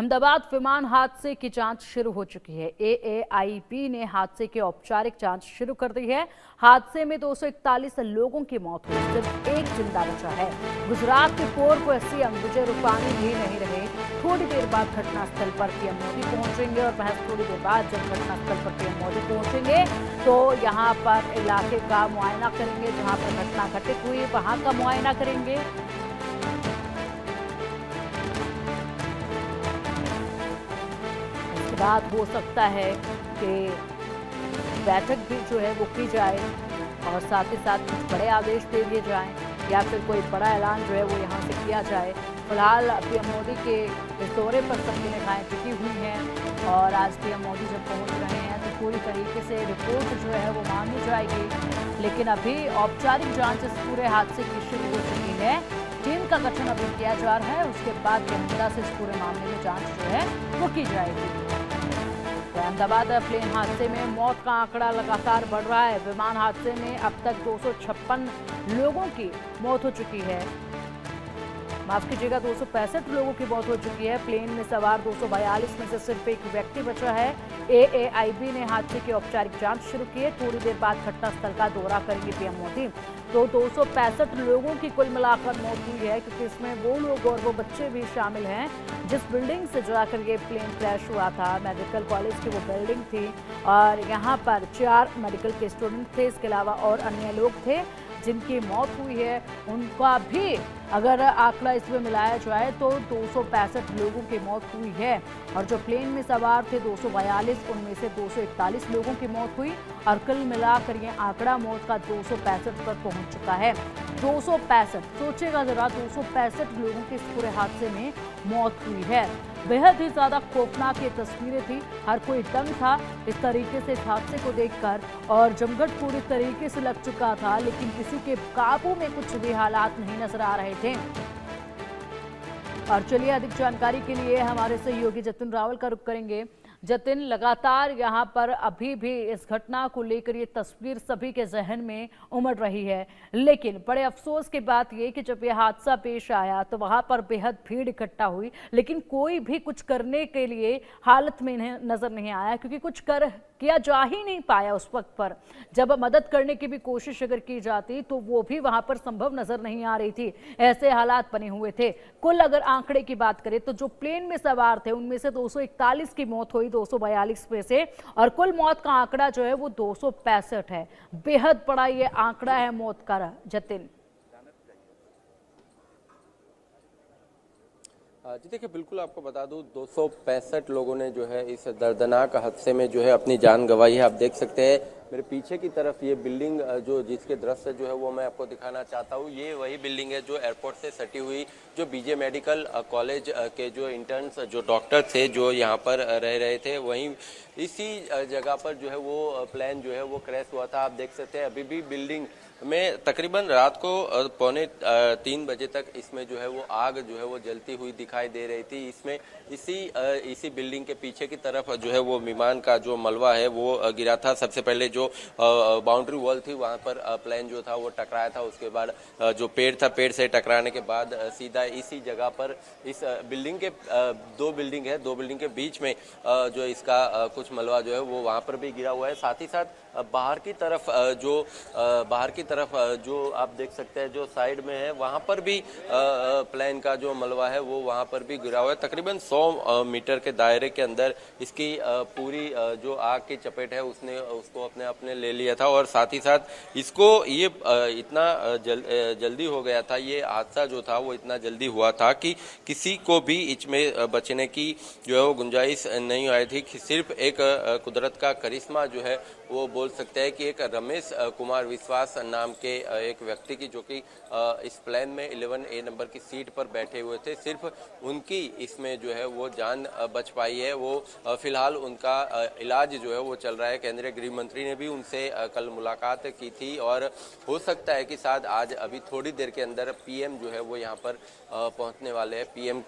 अहमदाबाद विमान हादसे की जांच शुरू हो चुकी है। एएआईबी ने हादसे की औपचारिक जांच शुरू कर दी है। हादसे में 241 लोगों की मौत हुई, सिर्फ एक जिंदा बचा है। गुजरात के पूर्व सीएम विजय रूपाणी भी नहीं रहे। थोड़ी देर बाद घटनास्थल पर पीएम मोदी पहुंचेंगे और महज थोड़ी देर बाद जब घटनास्थल पर पीएम मोदी पहुंचेंगे तो यहां पर इलाके का मुआयना करेंगे। जहां पर घटना घटित हुई वहां का मुआयना करेंगे। बात हो सकता है कि बैठक भी जो है वो की जाए और साथ ही साथ कुछ बड़े आदेश दे दिए जाएं या फिर कोई बड़ा ऐलान जो है वो यहाँ से किया जाए। फिलहाल पीएम मोदी के इस दौरे पर सबकी निगाहें टिकी हुई हैं और आज पीएम मोदी जब पहुँच रहे हैं तो पूरी तरीके से रिपोर्ट जो है वो मांगी जाएगी। लेकिन अभी औपचारिक जांच इस पूरे हादसे की शुरू हो चुकी है। टीम का गठन अभी किया जा रहा है, उसके बाद गहनता से इस पूरे मामले में जांच जो है वो की जाएगी। अहमदाबाद प्लेन हादसे में मौत का आंकड़ा लगातार बढ़ रहा है। विमान हादसे में अब तक 256 लोगों की मौत हो चुकी है। माफ कीजिएगा, 265 लोगों की मौत हो चुकी है। प्लेन में सवार 242 में से सिर्फ एक व्यक्ति बचा है। एएआईबी ने हादसे की औपचारिक जांच शुरू की है। थोड़ी देर बाद घटनास्थल का दौरा करेंगे पीएम मोदी। तो 265 लोगों की कुल मिलाकर मौत हुई है, क्योंकि इसमें वो लोग और वो बच्चे भी शामिल हैं जिस बिल्डिंग से जाकर ये प्लेन क्रैश हुआ था। मेडिकल कॉलेज की वो बिल्डिंग थी और यहाँ पर 4 मेडिकल के स्टूडेंट थे। इसके अलावा और अन्य लोग थे जिनकी मौत हुई है। उनका भी अगर आंकड़ा इसमें मिलाया जाए तो 265 लोगों की मौत हुई है और जो प्लेन में सवार थे 242, उनमें से 241 लोगों की मौत हुई और कुल मिलाकर ये आंकड़ा मौत का 265 पर पहुंच चुका है। 265, सोचेगा जरा, 265 लोगों के इस पूरे हादसे में मौत हुई है। बेहद ही ज्यादा खौफनाक ये तस्वीरें थी। हर कोई दंग था इस तरीके से इस हादसे को देखकर और जमघट पूरी तरीके से लग चुका था, लेकिन किसी के काबू में कुछ भी हालात नहीं नजर आ रहे थे। और चलिए अधिक जानकारी के लिए हमारे सहयोगी जतिन रावल का रुख करेंगे। जतिन, लगातार यहाँ पर अभी भी इस घटना को लेकर ये तस्वीर सभी के जहन में उमड़ रही है, लेकिन बड़े अफसोस की बात ये कि जब ये हादसा पेश आया तो वहां पर बेहद भीड़ इकट्ठा हुई, लेकिन कोई भी कुछ करने के लिए हालत में नजर नहीं आया, क्योंकि कुछ किया जा ही नहीं पाया उस वक्त पर। जब मदद करने की भी कोशिश अगर की जाती तो वो भी वहां पर संभव नजर नहीं आ रही थी। ऐसे हालात बने हुए थे। कुल अगर आंकड़े की बात करें तो जो प्लेन में सवार थे उनमें से 241 की मौत हुई 242 में से, और कुल मौत का आंकड़ा जो है वो 265 है। बेहद बड़ा ये आंकड़ा है मौत का। जतिन जी देखिए, बिल्कुल आपको बता दूं 265 लोगों ने जो है इस दर्दनाक हादसे में जो है अपनी जान गंवाई है। आप देख सकते हैं मेरे पीछे की तरफ ये बिल्डिंग जो जिसके दृश्य जो है वो मैं आपको दिखाना चाहता हूँ। ये वही बिल्डिंग है जो एयरपोर्ट से सटी हुई, जो बीजे मेडिकल कॉलेज के जो इंटर्न्स जो डॉक्टर थे जो यहाँ पर रह रहे थे, वहीं इसी जगह पर जो है वो प्लेन जो है वो क्रैश हुआ था। आप देख सकते हैं अभी भी बिल्डिंग में तकरीबन रात को 2:45 बजे तक इसमें जो है वो आग जो है वो जलती हुई दिखाई दे रही थी। इसमें इसी बिल्डिंग के पीछे की तरफ जो है वो विमान का जो मलबा है वो गिरा था। सबसे पहले जो बाउंड्री वॉल थी वहां पर प्लेन जो था वो टकराया था। उसके बाद जो पेड़ था, पेड़ से टकराने के बाद सीधा इसी जगह पर इस बिल्डिंग के दो बिल्डिंग के बीच में जो इसका कुछ मलबा जो है वो वहां पर भी गिरा हुआ है। साथ ही साथ बाहर की तरफ जो आप देख सकते हैं जो साइड में है वहां पर भी प्लेन का जो मलबा है वो वहां पर भी गिरा हुआ है। तकरीबन 100 मीटर के दायरे के अंदर इसकी पूरी जो आग की चपेट है उसको अपने ले लिया था। और साथ ही साथ इसको ये इतना जल्दी हो गया था, ये हादसा जो था वो इतना जल्दी हुआ था कि किसी को भी इसमें बचने की जो है वो गुंजाइश नहीं आई थी। सिर्फ एक कुदरत का करिश्मा जो है वो बोल सकते हैं कि एक रमेश कुमार विश्वास नाम के एक व्यक्ति की, जो कि इस प्लेन में 11A नंबर की सीट पर बैठे हुए थे, सिर्फ उनकी इसमें जो है वो जान बच पाई है। वो फिलहाल उनका इलाज जो है वो चल रहा है। केंद्रीय गृह मंत्री ने भी उनसे कल मुलाकात की थी और हो सकता है कि शायद आज अभी थोड़ी देर के अंदर पीएम जो है वो यहाँ पर पहुंचने वाले हैं। पीएम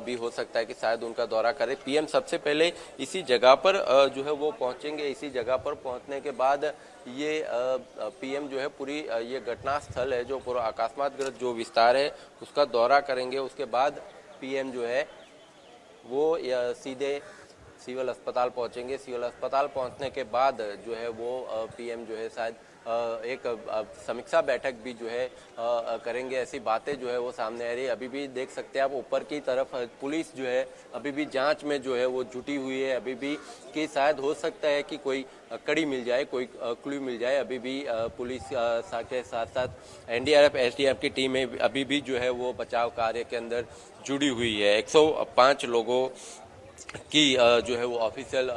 भी हो सकता है कि शायद उनका दौरा करे। पीएम सबसे पहले इसी जगह पर जो है वो पहुंचेंगे। इसी जगह पर पहुंचने के बाद ये पीएम जो है पूरी ये घटना स्थल है जो पूरा अकस्मातग्रस्त जो विस्तार है उसका दौरा करेंगे। उसके बाद पीएम जो है वो सीधे सिविल अस्पताल पहुंचेंगे। सिविल अस्पताल पहुंचने के बाद जो है वो पीएम जो है शायद एक समीक्षा बैठक भी जो है करेंगे। ऐसी बातें जो है वो सामने आ रही है। अभी भी देख सकते हैं आप ऊपर की तरफ पुलिस जो है अभी भी जांच में जो है वो जुटी हुई है। अभी भी कि शायद हो सकता है कि कोई कड़ी मिल जाए, कोई क्लू मिल जाए। अभी भी पुलिस के साथ साथ एनडीआरएफ एसडीआरएफ की टीमें अभी भी जो है वो बचाव कार्य के अंदर जुड़ी हुई है। 105 लोगों की जो है वो ऑफिशियल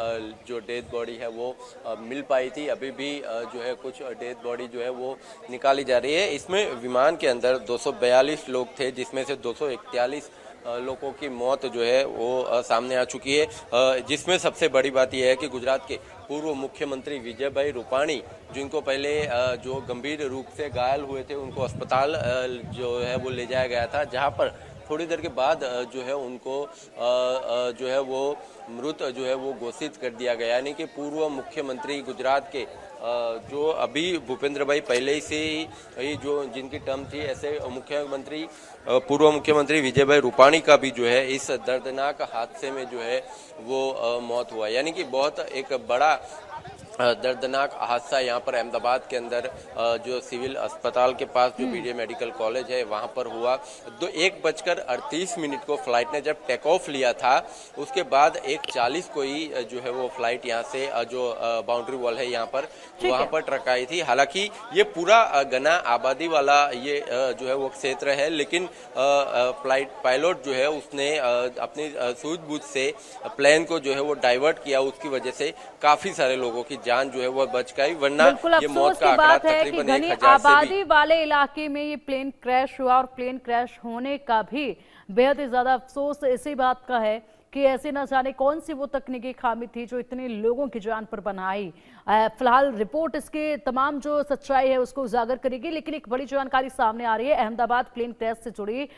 जो डेथ बॉडी है वो मिल पाई थी। अभी भी जो है कुछ डेथ बॉडी जो है वो निकाली जा रही है। इसमें विमान के अंदर 242 लोग थे, जिसमें से 241 लोगों की मौत जो है वो सामने आ चुकी है। जिसमें सबसे बड़ी बात यह है कि गुजरात के पूर्व मुख्यमंत्री विजयभाई रूपाणी, जिनको पहले जो गंभीर रूप से घायल हुए थे, उनको अस्पताल जो है वो ले जाया गया था, जहां पर थोड़ी देर के बाद जो है उनको जो है वो मृत जो है वो घोषित कर दिया गया। यानी कि पूर्व मुख्यमंत्री गुजरात के जो अभी भूपेंद्र भाई पहले से ही जो जिनकी टर्म थी, ऐसे मुख्यमंत्री पूर्व मुख्यमंत्री विजय भाई रूपाणी का भी जो है इस दर्दनाक हादसे में जो है वो मौत हुआ। यानी कि बहुत एक बड़ा दर्दनाक हादसा यहाँ पर अहमदाबाद के अंदर जो सिविल अस्पताल के पास जो बीजे मेडिकल कॉलेज है वहाँ पर हुआ। 1:38 को फ्लाइट ने जब टेक ऑफ लिया था, उसके बाद 1:40 को ही जो है वो फ्लाइट यहाँ से जो बाउंड्री वॉल है यहाँ पर वहाँ पर टकराई थी। हालांकि ये पूरा घना आबादी वाला ये जो है वो क्षेत्र है, लेकिन फ्लाइट पायलट जो है उसने अपनी सूझबूझ से प्लेन को जो है वो डाइवर्ट किया। उसकी वजह से काफी सारे लोगों की जान जो है वो बच गई, वरना ये मौत का आंकड़ा तकरीबन 1000 से भी आबादी वाले इलाके में ये प्लेन क्रैश हुआ। और प्लेन क्रैश होने का भी बेहद ही ज्यादा अफसोस इसी बात का है कि ऐसे न जाने कौन सी वो तकनीकी खामी थी जो इतने लोगों की जान पर बनाई। फिलहाल रिपोर्ट इसके तमाम जो सच्चाई है उसको उजागर करेगी, लेकिन एक बड़ी जानकारी सामने आ रही है। अहमदाबाद प्लेन क्रैश से जुड़ी